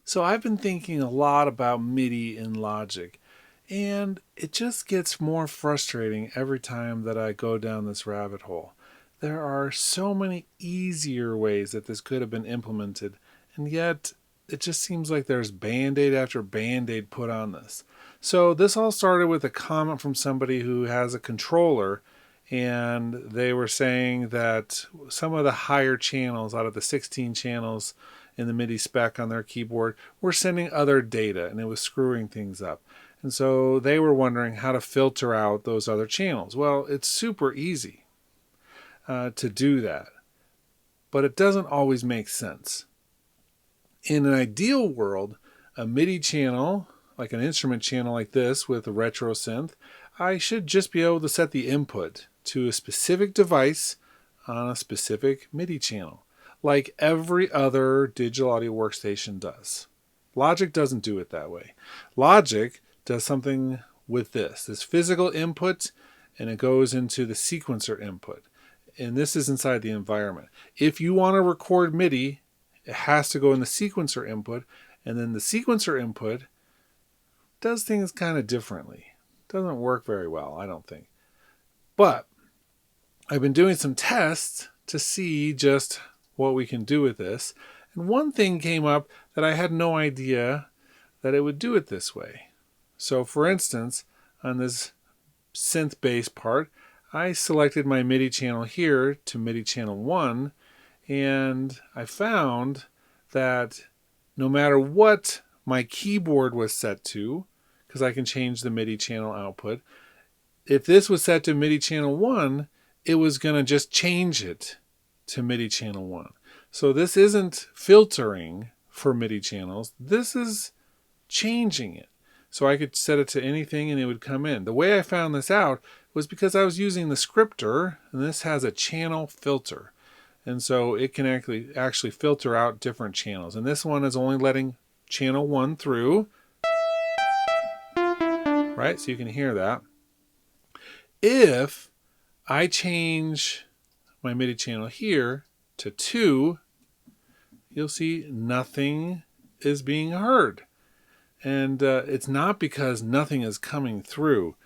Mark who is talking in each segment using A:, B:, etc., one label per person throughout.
A: So I've been thinking a lot about MIDI in Logic, and it just gets more frustrating every time that I go down this rabbit hole. There are so many easier ways that this could have been implemented, and yet it just seems like there's band-aid after band-aid put on this. So this all started with a comment from somebody who has a controller, and they were saying that some of the higher channels out of the 16 channels in the MIDI spec on their keyboard were sending other data, and it was screwing things up. And so they were wondering how to filter out those other channels. Well, it's super easy to do that, but it doesn't always make sense. In an ideal world, a MIDI channel, like an instrument channel like this with a retro synth, I should just be able to set the input to a specific device on a specific MIDI channel, like every other digital audio workstation does. Logic doesn't do it that way. Logic does something with this physical input, and it goes into the sequencer input. And this is inside the environment. If you want to record MIDI, it has to go in the sequencer input, and then the sequencer input does things kind of differently. Doesn't work very well, I don't think. But I've been doing some tests to see just what we can do with this. And one thing came up that I had no idea that it would do it this way. So for instance, on this synth bass part, I selected my MIDI channel here to MIDI channel 1, and I found that no matter what my keyboard was set to, because I can change the MIDI channel output, if this was set to MIDI channel 1, it was going to just change it to MIDI channel 1. So this isn't filtering for MIDI channels, this is changing it. So I could set it to anything and it would come in. The way I found this out was because I was using the scripter, and this has a channel filter. And so it can actually filter out different channels. And this one is only letting channel 1 through, right? So you can hear that. If I change my MIDI channel here to 2, you'll see nothing is being heard. And it's not because nothing is coming through.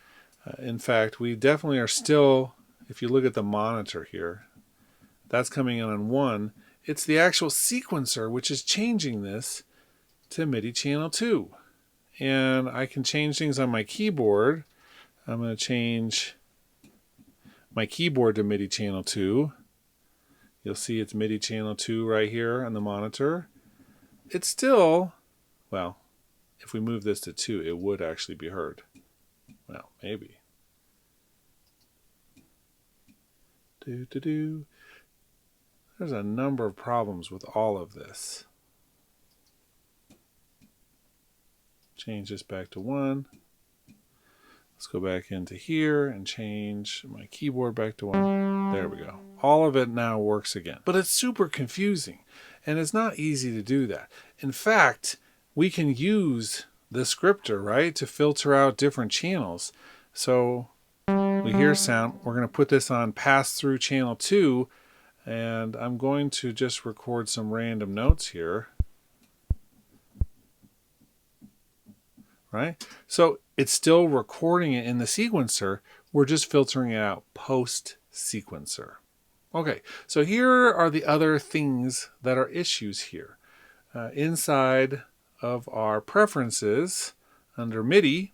A: In fact, we definitely are still, if you look at the monitor here, that's coming in on 1. It's the actual sequencer which is changing this to MIDI channel 2. And I can change things on my keyboard. I'm going to change my keyboard to MIDI channel 2. You'll see it's MIDI channel 2 right here on the monitor. It's still, well, if we move this to 2, it would actually be heard. Well, maybe. There's a number of problems with all of this. Change this back to 1. Let's go back into here and change my keyboard back to 1. There we go. All of it now works again. But it's super confusing, and it's not easy to do that. In fact, we can use the scripter, right, to filter out different channels. So we hear sound. We're going to put this on pass-through channel 2, and I'm going to just record some random notes here. Right? So it's still recording it in the sequencer. We're just filtering it out post-sequencer. Okay, so here are the other things that are issues here. Inside of our preferences under MIDI,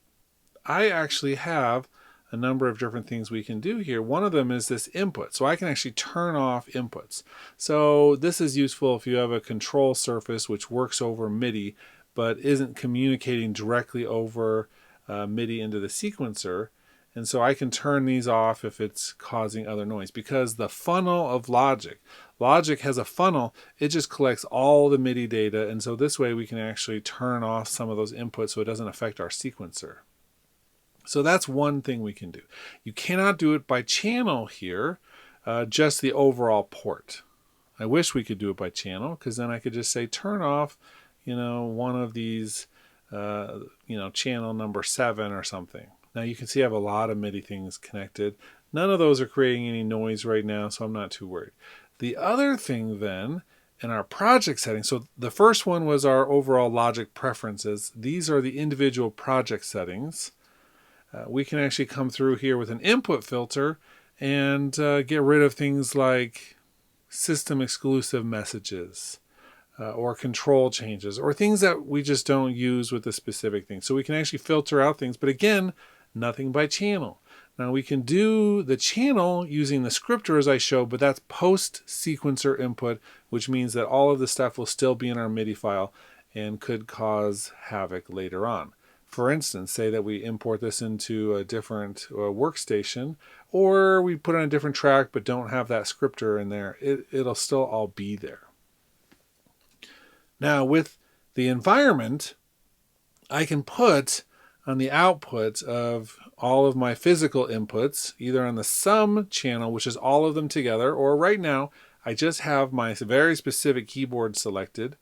A: I actually have a number of different things we can do here. One of them is this input. So I can actually turn off inputs. So this is useful if you have a control surface which works over MIDI but isn't communicating directly over MIDI into the sequencer. And so I can turn these off if it's causing other noise, because the funnel of Logic has a funnel. It just collects all the MIDI data, and so this way we can actually turn off some of those inputs so it doesn't affect our sequencer. So that's one thing we can do. You cannot do it by channel here, just the overall port. I wish we could do it by channel, because then I could just say turn off one of these, channel number 7 or something. Now you can see I have a lot of MIDI things connected. None of those are creating any noise right now, so I'm not too worried. The other thing then in our project settings, so the first one was our overall Logic preferences. These are the individual project settings. We can actually come through here with an input filter and get rid of things like system exclusive messages or control changes or things that we just don't use with a specific thing. So we can actually filter out things, but again, nothing by channel. Now we can do the channel using the scripter as I showed, but that's post sequencer input, which means that all of the stuff will still be in our MIDI file and could cause havoc later on. For instance, say that we import this into a different workstation, or we put on a different track but don't have that scripter in there, it'll still all be there. Now with the environment, I can put on the output of all of my physical inputs, either on the sum channel, which is all of them together, or right now I just have my very specific keyboard selected.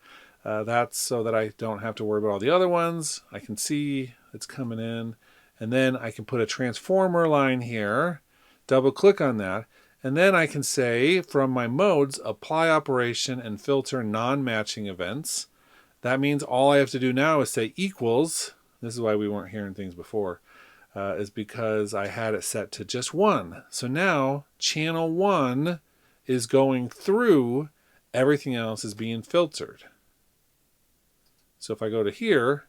A: That's so that I don't have to worry about all the other ones. I can see it's coming in, and then I can put a transformer line here, double click on that, and then I can say from my modes, apply operation and filter non-matching events. That means all I have to do now is say equals. This is why we weren't hearing things before, is because I had it set to just 1. So now channel 1 is going through, everything else is being filtered. So if I go to here,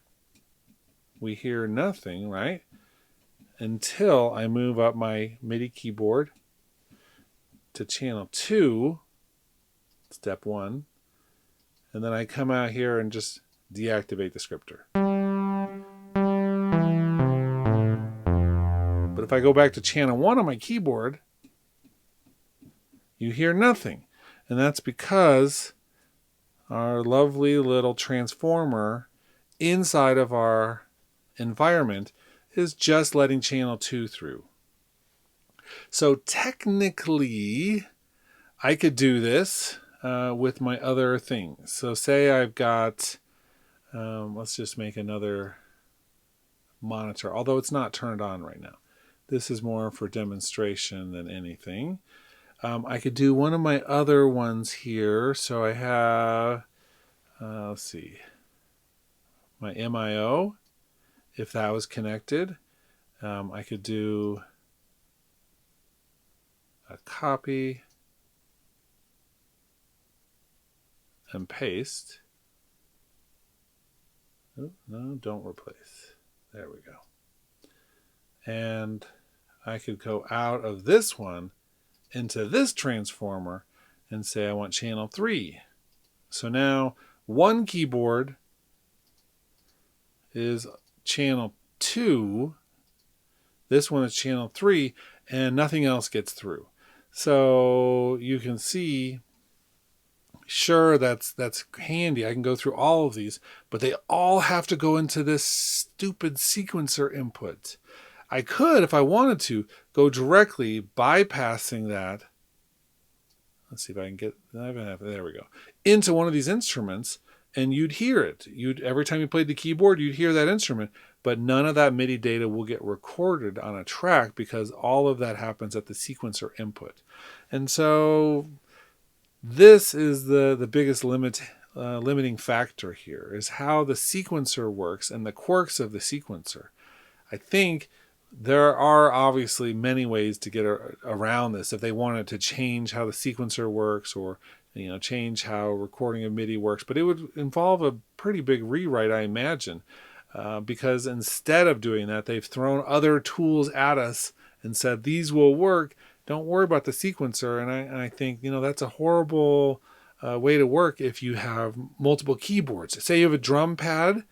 A: we hear nothing, right? Until I move up my MIDI keyboard to channel 2, step 1, and then I come out here and just deactivate the scripter. But if I go back to channel 1 on my keyboard, you hear nothing. And that's because our lovely little transformer inside of our environment is just letting channel 2 through. So technically, I could do this with my other things. So say I've got, let's just make another monitor, although it's not turned on right now. This is more for demonstration than anything. I could do one of my other ones here. So I have, let's see, my MIO. If that was connected, I could do a copy and paste. Oh, no, don't replace. There we go. And I could go out of this one into this transformer and say I want channel 3. So now one keyboard is channel 2, this one is channel 3, and nothing else gets through. So you can see, sure, that's handy. I can go through all of these, but they all have to go into this stupid sequencer input. I could, if I wanted to, go directly bypassing that. Let's see if I can get, there we go, into one of these instruments, and you'd hear it. Every time you played the keyboard, you'd hear that instrument, but none of that MIDI data will get recorded on a track because all of that happens at the sequencer input. And so this is the biggest limiting factor here, is how the sequencer works and the quirks of the sequencer. I think there are obviously many ways to get around this if they wanted to change how the sequencer works, or change how recording of MIDI works, but it would involve a pretty big rewrite, I imagine, because instead of doing that, they've thrown other tools at us and said these will work. Don't worry about the sequencer. And I think that's a horrible way to work if you have multiple keyboards. Say you have a drum pad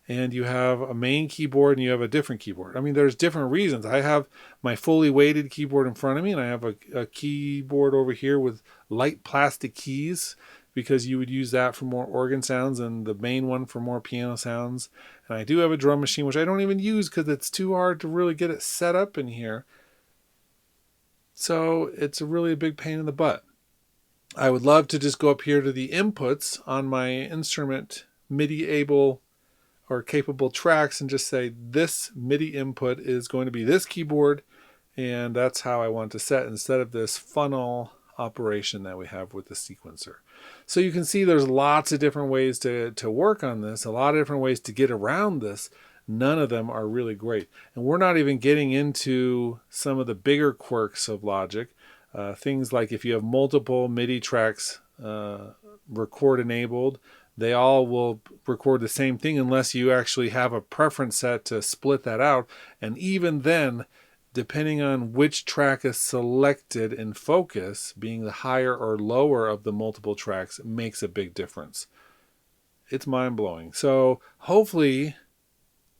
A: and you have a main keyboard and you have a different keyboard. I mean, there's different reasons. I have my fully weighted keyboard in front of me, and I have a keyboard over here with light plastic keys, because you would use that for more organ sounds and the main one for more piano sounds. And I do have a drum machine, which I don't even use because it's too hard to really get it set up in here. So it's really a big pain in the butt. I would love to just go up here to the inputs on my instrument MIDI able or capable tracks and just say this MIDI input is going to be this keyboard, and that's how I want to set, instead of this funnel operation that we have with the sequencer. So you can see there's lots of different ways to work on this, a lot of different ways to get around this. None of them are really great. And we're not even getting into some of the bigger quirks of Logic. Things like if you have multiple MIDI tracks record enabled, they all will record the same thing unless you actually have a preference set to split that out. And even then, depending on which track is selected in focus, being the higher or lower of the multiple tracks makes a big difference. It's mind-blowing. So hopefully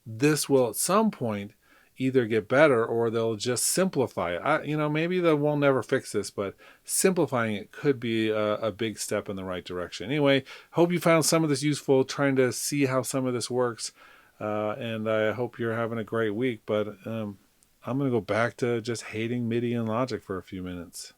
A: this will at some point either get better or they'll just simplify it. Maybe they will never fix this, but simplifying it could be a big step in the right direction. Anyway, hope you found some of this useful, trying to see how some of this works. And I hope you're having a great week, but I'm going to go back to just hating MIDI and Logic for a few minutes.